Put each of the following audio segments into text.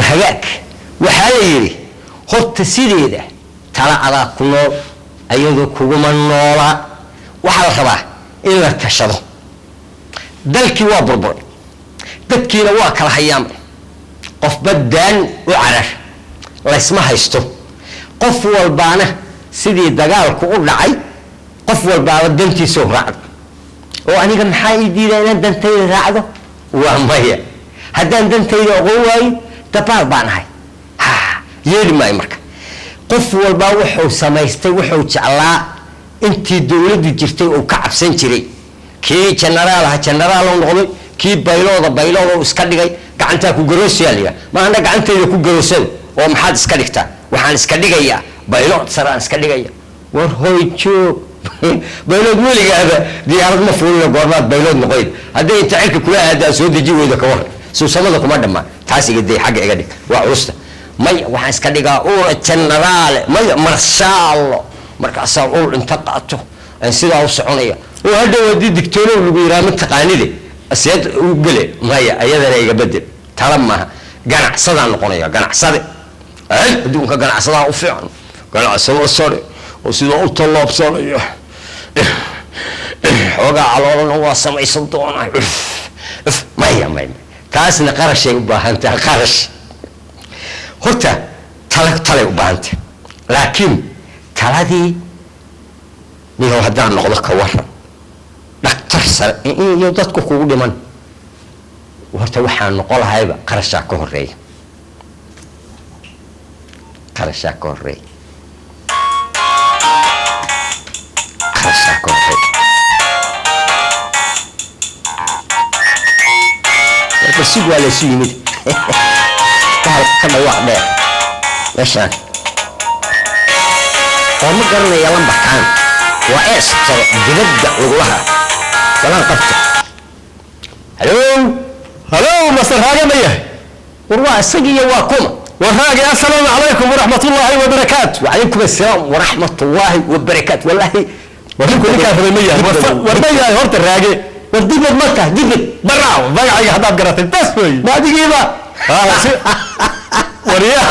وهجاك وحالي خط سيدة ترى على كل أيضا كوما نورا وحال خباه إلا كشده دلكي وابربر دكي لواك الحيام قف بدان وعرف لا اسمها يستو قف والبانه سيدي دغالك او دحاي قف والبا دنتي سو راعد oo aniga maxay diiday in dantayda raacdo waa maya haddaan dantayda ugu waay tabaal baan ahay yeeli maay marka qof walba wuxuu samaystay wuxuu jeclaa intii dawladdu jirtay oo ka cabsan jiray kii generaal oo noqday kii baylooda iska dhigay gacanta ku garoosiyaaliya ma anda gacantayda ku garoosay oo maxaad iska dhigtaa waxaan iska dhigayaa baylood saraan iska dhigaya war hooy joog baylood weligaaba diyaarad ma fuulina goormaad baylood noqoyd hadday inta xilka kula aadaa soo deji weyda ka war suusamada kuma dhammaan taas iga day xagga iga dhig waa culusta may waxaan iska dhigaa oo generaal may marshaallo markaasaa uu inta qaato sidaa u soconaya oo hadda wadii digtoonow lagu yiraa mid taqaanide aseed u gale maya ayadana iga bedel tala maaha ganacsadaan noqonaya ganacsade adduunka ganacsadaa u fiican ganacsado sare oo sidoo u tallaabsanaya xoogaa caloolana waa samaysan doonaa maya kaasna qarashay u baahantaha qarash horta talay u baahantah laakiin taladii niyow haddaan noqdo ka waran dhaktar sare iyo dadku kugu dhiman horta waxaan noqon lahayba qarashaa ka horeeya بس ولا شيء مد كذا واحد ماشان وما قرنا يلا بحكان وإيش جدد وجوها كلام قفته هلو مصر هاجا مية وروا السجية واكم وهاجا السلام عليكم ورحمة الله وبركاته وعليكم السلام ورحمة الله وبركاته والله وفيكم كافر مية ورمية هورت الراجي وديبت مكة ديبت براو بقى حداد قرات التسوي ما دقيقة وريا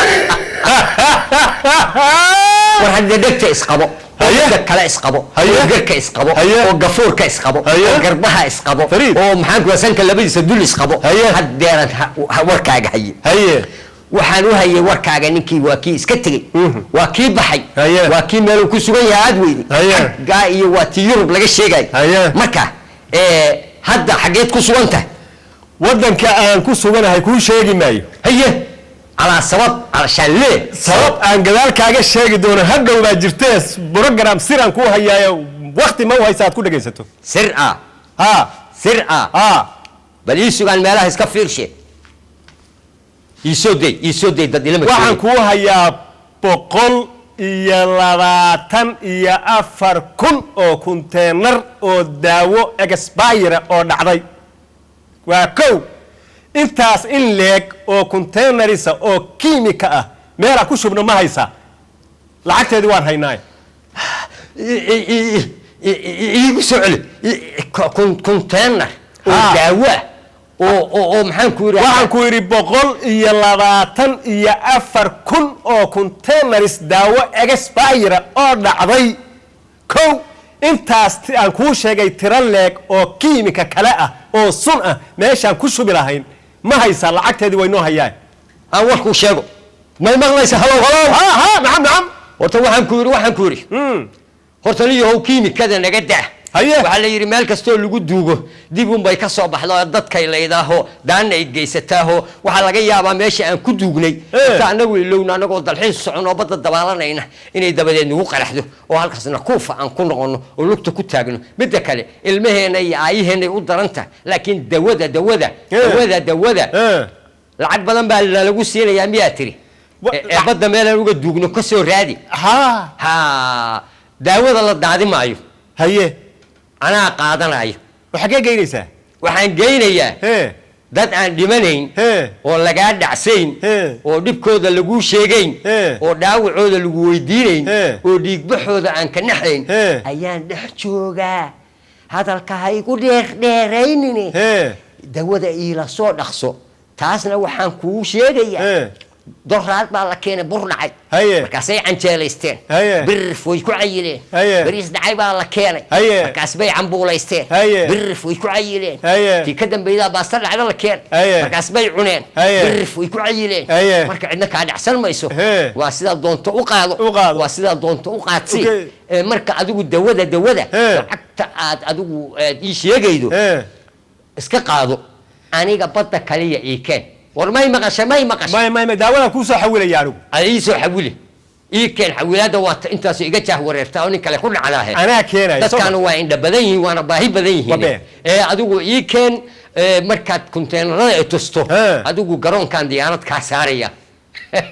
وحد دكت اسقبو كلا اسقبو وقرك اسقبو وقفورك اسقبو وقربها اسقبو ومحانك وسنك اللبيس الدول اسقبو حد ديران وركاق هي waxaan u hayay warkaaga ninkii waa kii iska tagay waa kii baxay waa kii meel ku sugan yahay aad weeydi gaa iyo waa tii Yurub laga sheegay marka hadda xageed ku sugan tahay wadanka aan ku suganahay ku sheegi maayo haye ala sabab alashan le sabab aan gadaalkaaga sheegi doono hadhow baa jirtay program siran ku hayaayo waqti ma haysaad ku dhageysato sir bal ii sugan meelaha iska fiirshe يسودي دad ilma waxaan ku hayaa 124,000 oo container oo daawo expire oo dhacday waa kow intaas in leeg oo containerisa oo kiimika ah meel ku shubno ma haysa lacagteedii waan haynaay iigu soo celi container oo daawo oo maxaan ku yiri waxaan ku yiri 124,000 oo containers daawo expire oo dhacday kow intaas aan ku sheegay tira leeg oo kiimika kale ah oo sun ah meeshaan ku shubi lahayn ma haysa lacagteedii way noo hayaan aan wax ku sheego ma maqlaysa halo nacam horta waxaan ku yiri horta liyo kiimikada naga daa waxa la yiri meel kasto lagu duugo dib un bay ka soo baxdo dadka ay leedahay daan ay geysataaho waxa laga yaabaa meesha aan ku duugnay ta anagu ilowna anagoo dalxiin socono badda dabaalanayna inay dabadeed nagu qaraxdo oo halkaasna kuufa aan ku noqono oo lugta ku taagno mid kale ilmaheena iyo aayaheena u daranta laakiin dawada lacag badan baa lagu siinayaa miyaa tiri badda meel aan uga duugno ka soo raadi daawada la daadimaayo haye أنا قادنا أيه وحكي جينيسا وحن جينيا dad aan dhimanayn oo laga dhacsayn oo dhibkooda lagu sheegayn oo dhaawacooda lagu weydiinayn oo dhiigbaxooda aan ka naxayn ayaan dhex joogaa hadalka hay ku dheeraynine dawada ila soo dhaqso taasna waxaan kuu sheegayaa doraad baa la keenay bur dhacay Haye. markaasay canjeelaysteen Haye. birrif way ku cayileen Haye. bariis dhacay baa la keenay Haye. markaas bay cambuulaysteen Haye. birrif way ku cayileen Haye. tii ka dambayda baasta dhacda la keenay Haye. markaas bay cuneen Haye. birrif way ku cayileen Haye. marka cidna kaa dhacsan mayso Hee. waa sidaa doonto u qaado U qaado. waa sidaa doonto u qaadsi Okay. marka adigu dawada Hee. lacagta aad adigu ii sheegaydo iska qaado aniga badda kaliya ii keen war may maqashay ما داولا كوسا حول يارو ii soo xawili ii keen xawilaada waa intaas iga jaah wareerta oo nin kale ku dhaclaahe انا كينا dadkaanu waa indha badan yihiin waana baahi badan yihiin Wabee. adigu ii keen markaad konteenarada ay tusto Hee. adigu garoonkan diyaarad kaa saaraya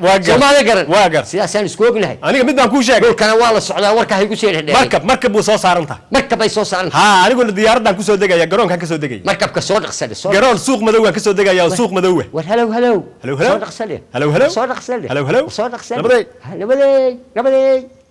Waagar. Soomaalida garan Waagar. sidaasaan isku ognahay انا ميد بان كو شيغ dhulkana waa la socdaa warka hay ku soo dhexdhexay مركب بو سو سارنتا markab ay soo saaran ها انا قلت دياردان كسو دغايا غرون كان كسو دغايا markabka soo dhaqsada soo غرون سوق مدوه كسو دغايا سوق مدوه war halow هلو هلو. soo dhaqsade هلو هلو. soo dhaqsade هلو هلو. soo dhaqsade نبدي. nabadey